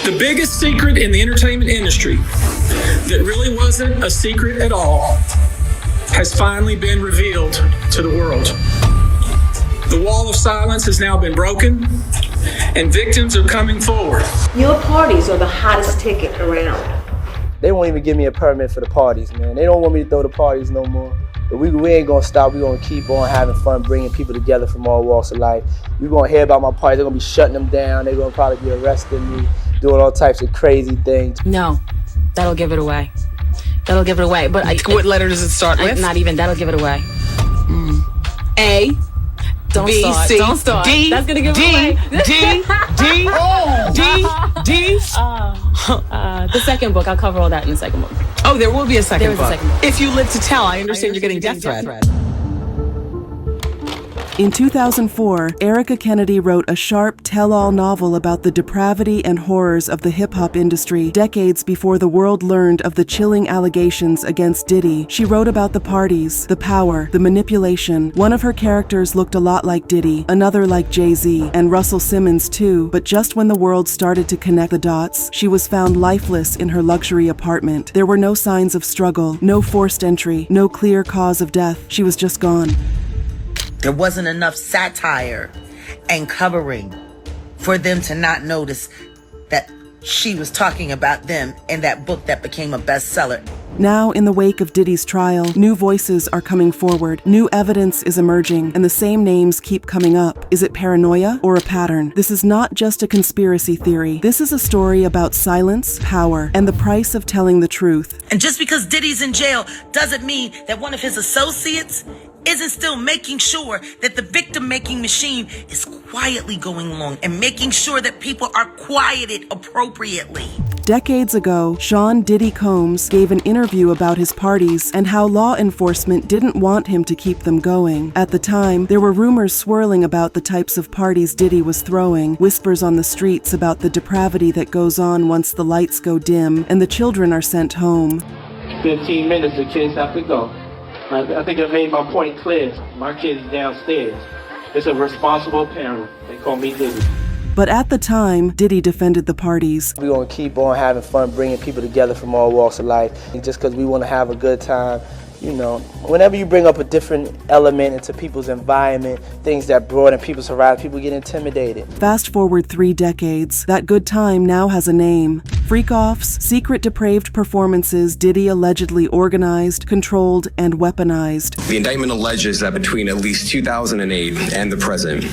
The biggest secret in the entertainment industry that really wasn't a secret at all has finally been revealed to the world. The wall of silence has now been broken, and victims are coming forward. Your parties are the hottest ticket around. They won't even give me a permit for the parties, man. They don't want me to throw the parties no more. But we ain't gonna stop. We're gonna keep on having fun, bringing people together from all walks of life. You're gonna hear about my parties. They're gonna be shutting them down. They're gonna probably be arresting me, doing all types of crazy things. No, that'll give it away. That'll give it away. But what letter does it start with? Not even. That'll give it away. A. Don't B, start. C, Don't start. D, That's gonna give D, it away. D. The second book. I'll cover all that in the second book. Oh, there will be a second There is a book. second book. If you live to tell, I understand you're getting death threats. In 2004, Erica Kennedy wrote a sharp, tell-all novel about the depravity and horrors of the hip-hop industry decades before the world learned of the chilling allegations against Diddy. She wrote about the parties, the power, the manipulation. One of her characters looked a lot like Diddy, another like Jay-Z, and Russell Simmons too, but just when the world started to connect the dots, she was found lifeless in her luxury apartment. There were no signs of struggle, no forced entry, no clear cause of death. She was just gone. There wasn't enough satire and covering for them to not notice that she was talking about them in that book that became a bestseller. Now, in the wake of Diddy's trial, new voices are coming forward, new evidence is emerging, and the same names keep coming up. Is it paranoia or a pattern? This is not just a conspiracy theory. This is a story about silence, power, and the price of telling the truth. And just because Diddy's in jail doesn't mean that one of his associates isn't still making sure that the victim-making machine is quietly going along and making sure that people are quieted appropriately. Decades ago, Sean Diddy Combs gave an interview about his parties and how law enforcement didn't want him to keep them going. At the time, there were rumors swirling about the types of parties Diddy was throwing, whispers on the streets about the depravity that goes on once the lights go dim and the children are sent home. 15 minutes, the kids have to go. I think I made my point clear. My kid is downstairs. It's a responsible parent. They call me Diddy. But at the time, Diddy defended the parties. We're gonna keep on having fun, bringing people together from all walks of life. And just because we want to have a good time, you know, whenever you bring up a different element into people's environment, things that broaden people's horizon, people get intimidated. Fast forward 3 decades, that good time now has a name. Freak-offs, secret depraved performances Diddy allegedly organized, controlled, and weaponized. The indictment alleges that between at least 2008 and the present,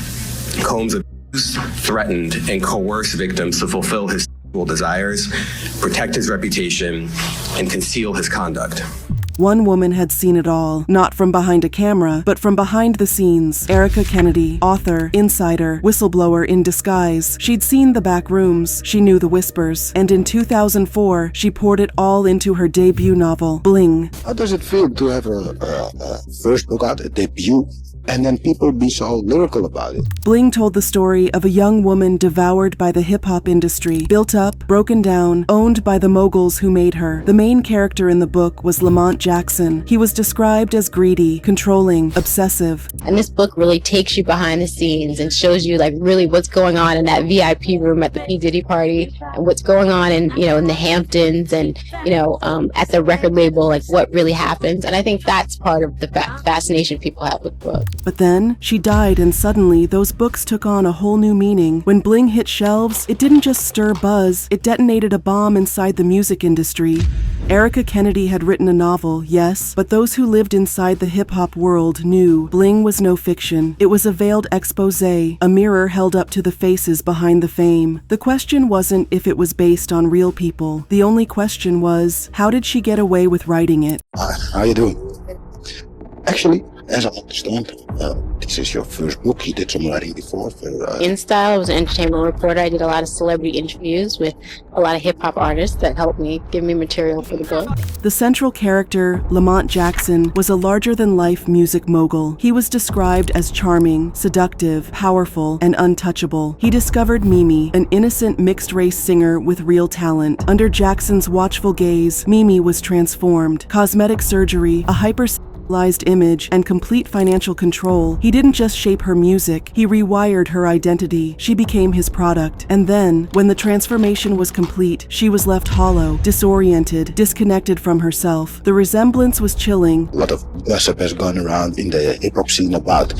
Combs abused, threatened, and coerced victims to fulfill his sexual desires, protect his reputation, and conceal his conduct. One woman had seen it all, not from behind a camera, but from behind the scenes. Erica Kennedy, author, insider, whistleblower in disguise. She'd seen the back rooms, she knew the whispers, and in 2004, she poured it all into her debut novel, Bling. How does it feel to have a first book out, a debut, and then people be so lyrical about it? Bling told the story of a young woman devoured by the hip-hop industry, built up, broken down, owned by the moguls who made her. The main character in the book was Lamont Jackson. He was described as greedy, controlling, obsessive. And this book really takes you behind the scenes and shows you like really what's going on in that VIP room at the P. Diddy party and what's going on in, in the Hamptons and, at the record label, like what really happens. And I think that's part of the fascination people have with the book. But then, she died and suddenly those books took on a whole new meaning. When Bling hit shelves, it didn't just stir buzz, it detonated a bomb inside the music industry. Erica Kennedy had written a novel, yes, but those who lived inside the hip-hop world knew Bling was no fiction. It was a veiled expose, a mirror held up to the faces behind the fame. The question wasn't if it was based on real people. The only question was, how did she get away with writing it? How you doing? Actually, as I understand, this is your first book. You did some writing before. In Style, I was an entertainment reporter. I did a lot of celebrity interviews with a lot of hip-hop artists that helped me give me material for the book. The central character, Lamont Jackson, was a larger-than-life music mogul. He was described as charming, seductive, powerful, and untouchable. He discovered Mimi, an innocent mixed-race singer with real talent. Under Jackson's watchful gaze, Mimi was transformed. Cosmetic surgery, a image and complete financial control, he didn't just shape her music, he rewired her identity. She became his product. And then, when the transformation was complete, she was left hollow, disoriented, disconnected from herself. The resemblance was chilling. A lot of gossip has gone around in the hip-hop scene about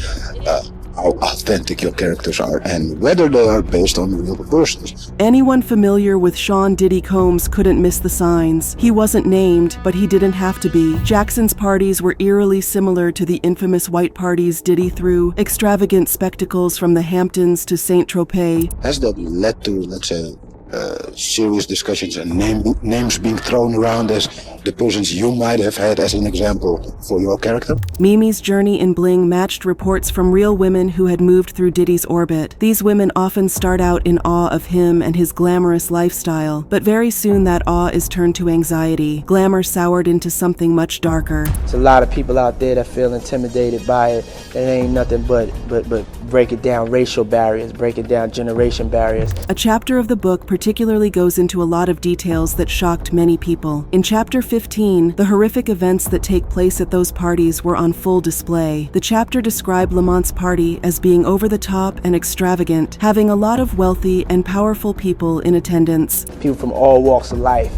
how authentic your characters are and whether they are based on real persons. Anyone familiar with Sean Diddy Combs couldn't miss the signs. He wasn't named, but he didn't have to be. Jackson's parties were eerily similar to the infamous white parties Diddy threw, extravagant spectacles from the Hamptons to Saint-Tropez. Has that led to, let's say, serious discussions and names being thrown around as the persons you might have had as an example for your character? Mimi's journey in Bling matched reports from real women who had moved through Diddy's orbit. These women often start out in awe of him and his glamorous lifestyle, but very soon that awe is turned to anxiety. Glamour soured into something much darker. There's a lot of people out there that feel intimidated by it. It ain't nothing but break it down racial barriers, break it down generation barriers. A chapter of the book particularly goes into a lot of details that shocked many people. In chapter 15, the horrific events that take place at those parties were on full display. The chapter described Lamont's party as being over the top and extravagant, having a lot of wealthy and powerful people in attendance. People from all walks of life.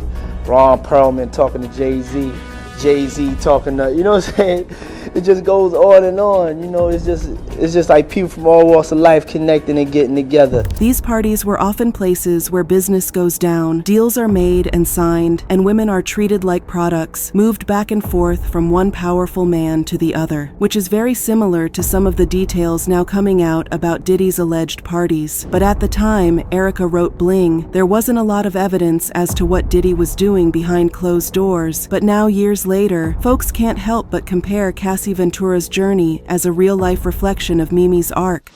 Ron Perlman talking to Jay-Z, Jay-Z talking to, you know what I'm saying? It just goes on and on, you know, it's just like people from all walks of life connecting and getting together. These parties were often places where business goes down, deals are made and signed, and women are treated like products, moved back and forth from one powerful man to the other, which is very similar to some of the details now coming out about Diddy's alleged parties. But at the time Erica wrote Bling, there wasn't a lot of evidence as to what Diddy was doing behind closed doors, but now years later, folks can't help but compare Cassie Ventura's journey as a real-life reflection of Mimi's arc.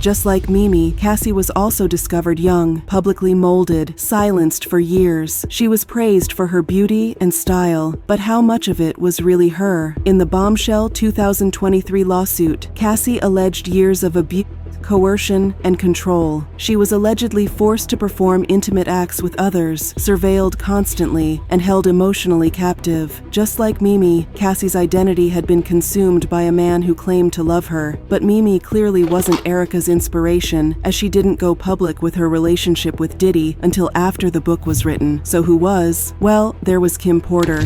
Just like Mimi, Cassie was also discovered young, publicly molded, silenced for years. She was praised for her beauty and style, but how much of it was really her? In the bombshell 2023 lawsuit, Cassie alleged years of abuse, coercion, and control. She was allegedly forced to perform intimate acts with others, surveilled constantly, and held emotionally captive. Just like Mimi, Cassie's identity had been consumed by a man who claimed to love her. But Mimi clearly wasn't Erica's inspiration, as she didn't go public with her relationship with Diddy until after the book was written. So who was? Well, there was Kim Porter,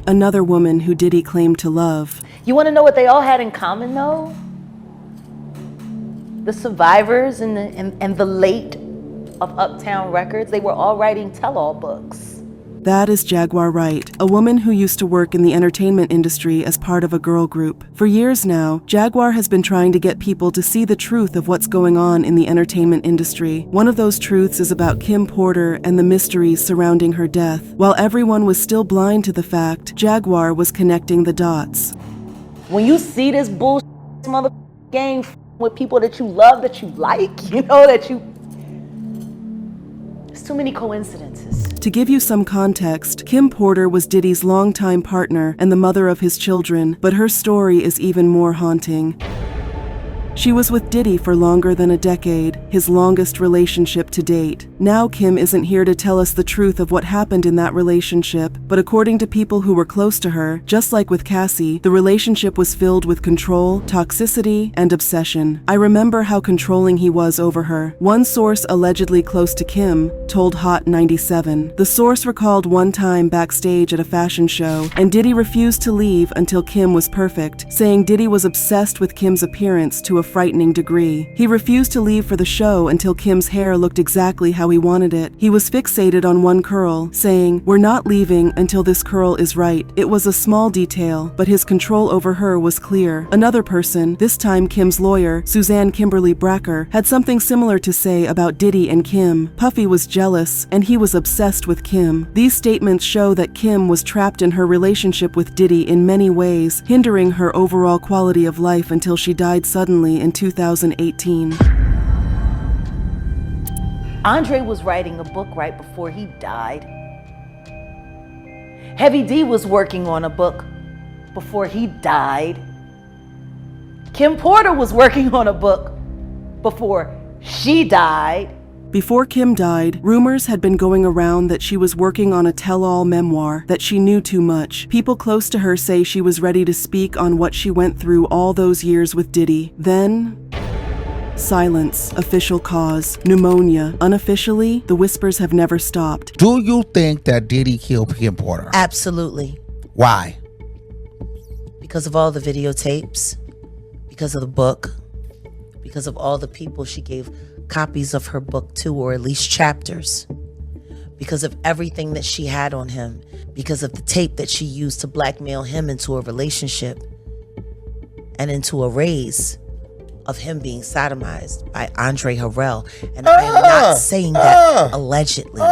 another woman who Diddy claimed to love. You want to know what they all had in common, though? The survivors and the late of Uptown Records, they were all writing tell-all books. That is Jaguar Wright, a woman who used to work in the entertainment industry as part of a girl group. For years now, Jaguar has been trying to get people to see the truth of what's going on in the entertainment industry. One of those truths is about Kim Porter and the mysteries surrounding her death. While everyone was still blind to the fact, Jaguar was connecting the dots. When you see this bullshit mother gang with people that you love, that you like, you know, it's too many coincidences. To give you some context, Kim Porter was Diddy's longtime partner and the mother of his children, but her story is even more haunting. She was with Diddy for longer than a decade, his longest relationship to date. Now Kim isn't here to tell us the truth of what happened in that relationship, but according to people who were close to her, just like with Cassie, the relationship was filled with control, toxicity, and obsession. I remember how controlling he was over her. One source allegedly close to Kim told Hot 97. The source recalled one time backstage at a fashion show, and Diddy refused to leave until Kim was perfect, saying Diddy was obsessed with Kim's appearance to a frightening degree. He refused to leave for the show until Kim's hair looked exactly how he wanted it. He was fixated on one curl, saying, "We're not leaving until this curl is right." It was a small detail, but his control over her was clear. Another person, this time Kim's lawyer, Suzanne Kimberly Bracker, had something similar to say about Diddy and Kim. Puffy was jealous, and he was obsessed with Kim. These statements show that Kim was trapped in her relationship with Diddy in many ways, hindering her overall quality of life until she died suddenly in 2018. Andre was writing a book right before he died. Heavy D was working on a book before he died. Kim Porter was working on a book before she died. Before Kim died, rumors had been going around that she was working on a tell-all memoir, that she knew too much. People close to her say she was ready to speak on what she went through all those years with Diddy. Then, silence, official cause, pneumonia. Unofficially, the whispers have never stopped. Do you think that Diddy killed Kim Porter? Absolutely. Why? Because of all the videotapes, because of the book, because of all the people she gave copies of her book to, or at least chapters, because of everything that she had on him, because of the tape that she used to blackmail him into a relationship and into a raise of him being sodomized by Andre Harrell. And I am not saying that allegedly.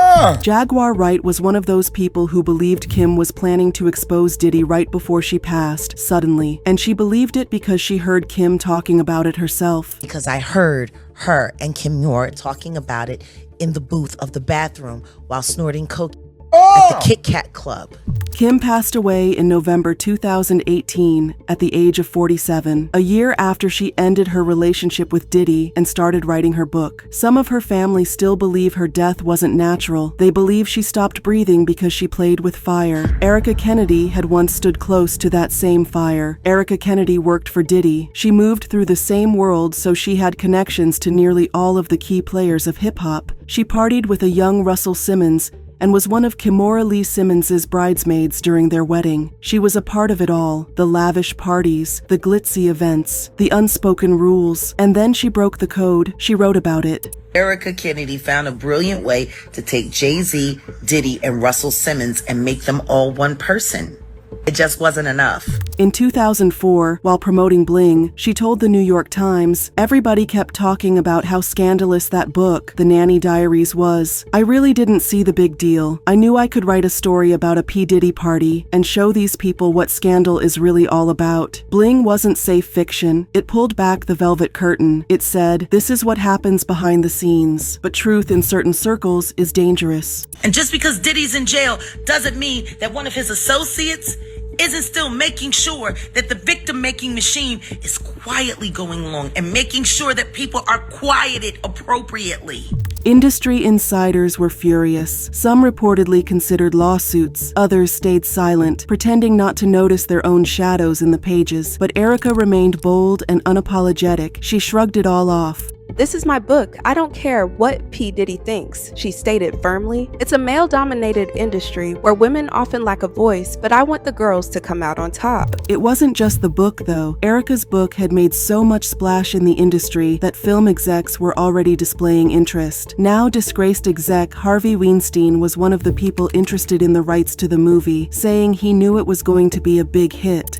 Jaguar Wright was one of those people who believed Kim was planning to expose Diddy right before she passed, suddenly. And she believed it because she heard Kim talking about it herself. Because I heard her and Kim Muir talking about it in the booth of the bathroom while snorting coke at the Kit Kat Club. Kim passed away in November 2018 at the age of 47, a year after she ended her relationship with Diddy and started writing her book. Some of her family still believe her death wasn't natural. They believe she stopped breathing because she played with fire. Erica Kennedy had once stood close to that same fire. Erica Kennedy worked for Diddy. She moved through the same world, so she had connections to nearly all of the key players of hip-hop. She partied with a young Russell Simmons and was one of Kimora Lee Simmons's bridesmaids during their wedding. She was a part of it all, the lavish parties, the glitzy events, the unspoken rules, and then she broke the code. She wrote about it. Erica Kennedy found a brilliant way to take Jay-Z, Diddy, and Russell Simmons and make them all one person. It just wasn't enough. In 2004, while promoting Bling, she told the New York Times, "Everybody kept talking about how scandalous that book, The Nanny Diaries, was. I really didn't see the big deal. I knew I could write a story about a P. Diddy party and show these people what scandal is really all about. Bling wasn't safe fiction. It pulled back the velvet curtain. It said, this is what happens behind the scenes. But truth in certain circles is dangerous." And just because Diddy's in jail doesn't mean that one of his associates isn't still making sure that the victim-making machine is quietly going along and making sure that people are quieted appropriately. Industry insiders were furious. Some reportedly considered lawsuits. Others stayed silent, pretending not to notice their own shadows in the pages. But Erica remained bold and unapologetic. She shrugged it all off. "This is my book. I don't care what P. Diddy thinks," she stated firmly. "It's a male-dominated industry where women often lack a voice, but I want the girls to come out on top." It wasn't just the book, though. Erica's book had made so much splash in the industry that film execs were already displaying interest. Now disgraced exec Harvey Weinstein was one of the people interested in the rights to the movie, saying he knew it was going to be a big hit.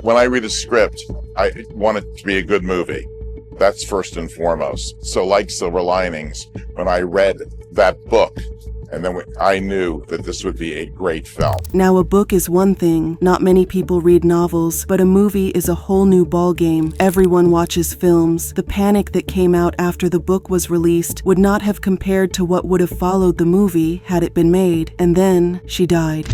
When I read a script, I want it to be a good movie. That's first and foremost. So like Silver Linings, when I read that book, and then I knew that this would be a great film. Now, a book is one thing. Not many people read novels, but a movie is a whole new ballgame. Everyone watches films. The panic that came out after the book was released would not have compared to what would have followed the movie had it been made. And then she died.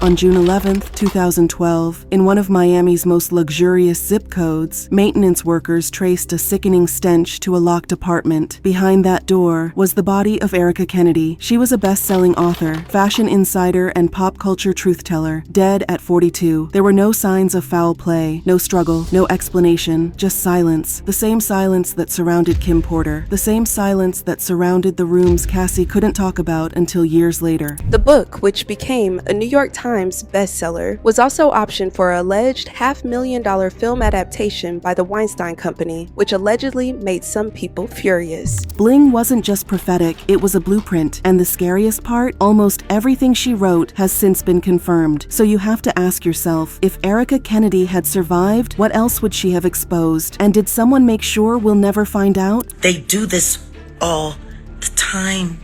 On June 11th, 2012, in one of Miami's most luxurious zip codes, maintenance workers traced a sickening stench to a locked apartment. Behind that door was the body of Erica Kennedy. She was a best-selling author, fashion insider, and pop culture truth-teller, dead at 42. There were no signs of foul play, no struggle, no explanation, just silence. The same silence that surrounded Kim Porter. The same silence that surrounded the rooms Cassie couldn't talk about until years later. The book, which became a New York Times bestseller, was also optioned for an alleged $500,000 film adaptation by the Weinstein Company, which allegedly made some people furious. Bling wasn't just prophetic, it was a blueprint. And the scariest part, almost everything she wrote has since been confirmed. So you have to ask yourself, if Erica Kennedy had survived, what else would she have exposed? And did someone make sure we'll never find out? They do this all the time.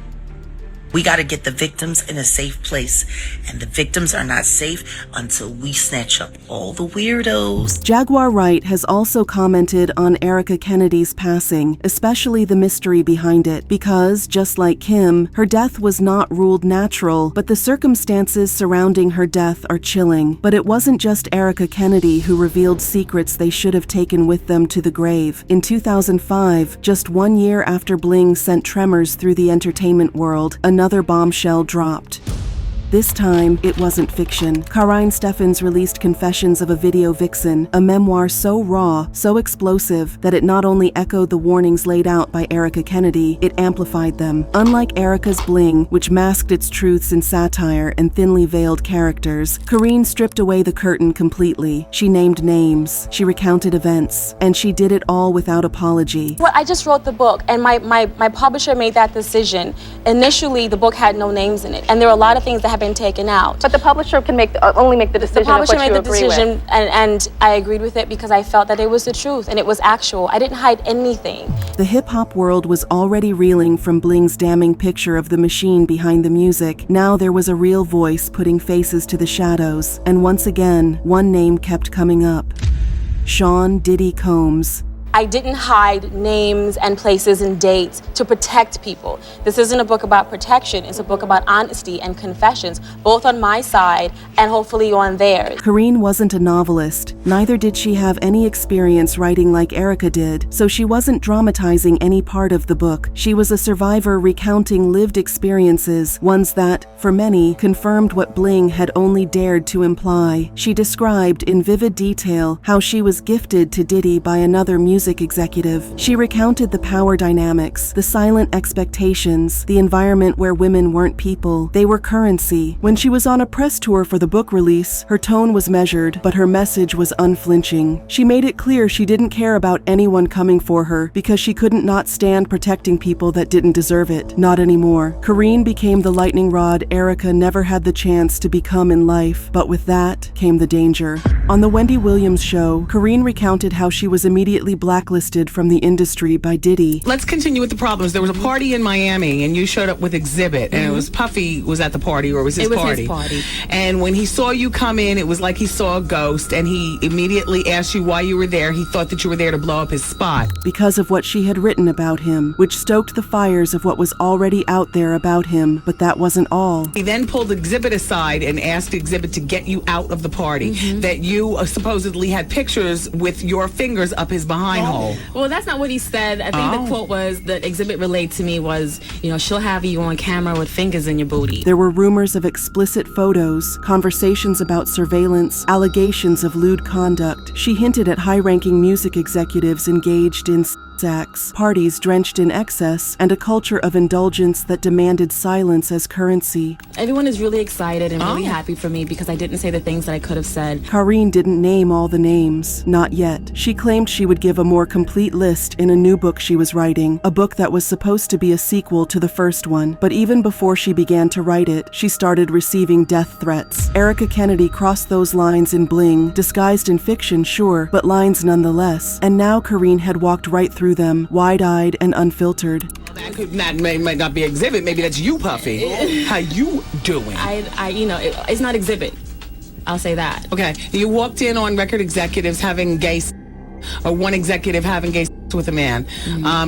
We got to get the victims in a safe place. And the victims are not safe until we snatch up all the weirdos. Jaguar Wright has also commented on Erica Kennedy's passing, especially the mystery behind it, because, just like Kim, her death was not ruled natural, but the circumstances surrounding her death are chilling. But it wasn't just Erica Kennedy who revealed secrets they should have taken with them to the grave. In 2005, just 1 year after Bling sent tremors through the entertainment world, another bombshell dropped. This time, it wasn't fiction. Karine Steffens released Confessions of a Video Vixen, a memoir so raw, so explosive, that it not only echoed the warnings laid out by Erica Kennedy, it amplified them. Unlike Erica's Bling, which masked its truths in satire and thinly veiled characters, Karine stripped away the curtain completely. She named names, she recounted events, and she did it all without apology. Well, I just wrote the book, and my publisher made that decision. Initially, the book had no names in it, and there were a lot of things that had been taken out. But the publisher can only make the decision. The publisher of what made you the agree decision, with. and I agreed with it because I felt that it was the truth and it was actual. I didn't hide anything. The hip-hop world was already reeling from Bling's damning picture of the machine behind the music. Now there was a real voice putting faces to the shadows, and once again, one name kept coming up: Sean Diddy Combs. I didn't hide names and places and dates to protect people. This isn't a book about protection. It's a book about honesty and confessions, both on my side and hopefully on theirs. Karine wasn't a novelist. Neither did she have any experience writing like Erica did, so she wasn't dramatizing any part of the book. She was a survivor recounting lived experiences, ones that, for many, confirmed what Bling had only dared to imply. She described in vivid detail how she was gifted to Diddy by another music executive. She recounted the power dynamics, the silent expectations, the environment where women weren't people, they were currency. When she was on a press tour for the book release, her tone was measured, but her message was unflinching. She made it clear she didn't care about anyone coming for her because she couldn't not stand protecting people that didn't deserve it. Not anymore. Karine became the lightning rod Erica never had the chance to become in life, but with that came the danger. On the Wendy Williams show, Karine recounted how she was immediately blacklisted from the industry by Diddy. Let's continue with the problems. There was a party in Miami, and you showed up with Exhibit, and it was Puffy was at the party, or it was his party. It was his party. And when he saw you come in, it was like he saw a ghost, and he immediately asked you why you were there. He thought that you were there to blow up his spot. Because of what she had written about him, which stoked the fires of what was already out there about him, but that wasn't all. He then pulled Exhibit aside and asked Exhibit to get you out of the party, that you supposedly had pictures with your fingers up his behind hole. Well, that's not what he said. I think the quote was that Exhibit relayed to me was, she'll have you on camera with fingers in your booty. There were rumors of explicit photos, conversations about surveillance, allegations of lewd conduct. She hinted at high-ranking music executives engaged in acts, parties drenched in excess, and a culture of indulgence that demanded silence as currency. Everyone is really excited and really happy for me because I didn't say the things that I could have said. Karine didn't name all the names. Not yet. She claimed she would give a more complete list in a new book she was writing, a book that was supposed to be a sequel to the first one. But even before she began to write it, she started receiving death threats. Erica Kennedy crossed those lines in Bling, disguised in fiction, sure, but lines nonetheless. And now Karine had walked right through them, wide-eyed and unfiltered. That might not be Exhibit. Maybe that's you, Puffy. How you doing? It's not Exhibit. I'll say that. Okay. You walked in on record executives having gay or one executive having gay with a man.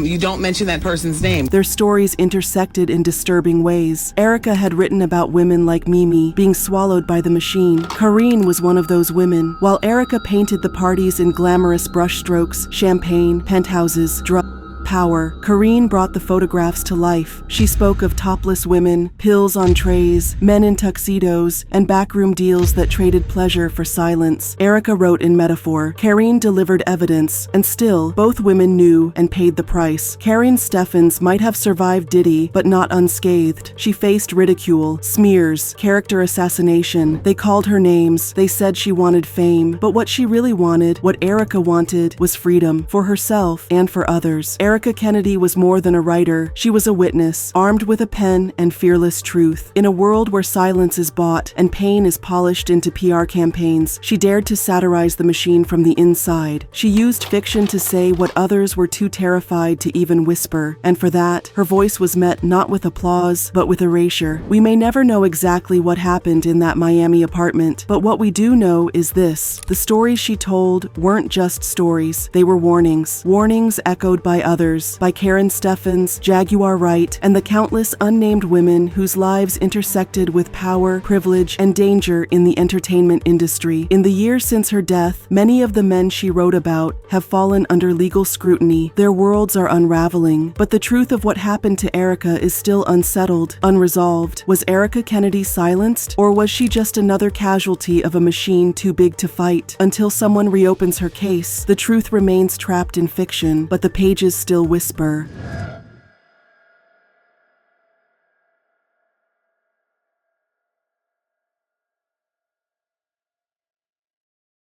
You don't mention that person's name. Their stories intersected in disturbing ways. Erica had written about women like Mimi being swallowed by the machine. Karine was one of those women. While Erica painted the parties in glamorous brushstrokes, champagne, penthouses, drugs, power, Karine brought the photographs to life. She spoke of topless women, pills on trays, men in tuxedos, and backroom deals that traded pleasure for silence. Erica wrote in metaphor. Karine delivered evidence, and still, both women knew and paid the price. Karine Steffens might have survived Diddy, but not unscathed. She faced ridicule, smears, character assassination. They called her names. They said she wanted fame. But what she really wanted, what Erica wanted, was freedom, for herself and for others. Erica Erica Kennedy was more than a writer. She was a witness, armed with a pen and fearless truth. In a world where silence is bought and pain is polished into PR campaigns, she dared to satirize the machine from the inside. She used fiction to say what others were too terrified to even whisper, and for that, her voice was met not with applause, but with erasure. We may never know exactly what happened in that Miami apartment, but what we do know is this: the stories she told weren't just stories, they were warnings. Warnings echoed by others, by Karen Steffens, Jaguar Wright, and the countless unnamed women whose lives intersected with power, privilege, and danger in the entertainment industry. In the years since her death, many of the men she wrote about have fallen under legal scrutiny. Their worlds are unraveling, but the truth of what happened to Erica is still unsettled, unresolved. Was Erica Kennedy silenced, or was she just another casualty of a machine too big to fight? Until someone reopens her case, the truth remains trapped in fiction, but the pages still whisper.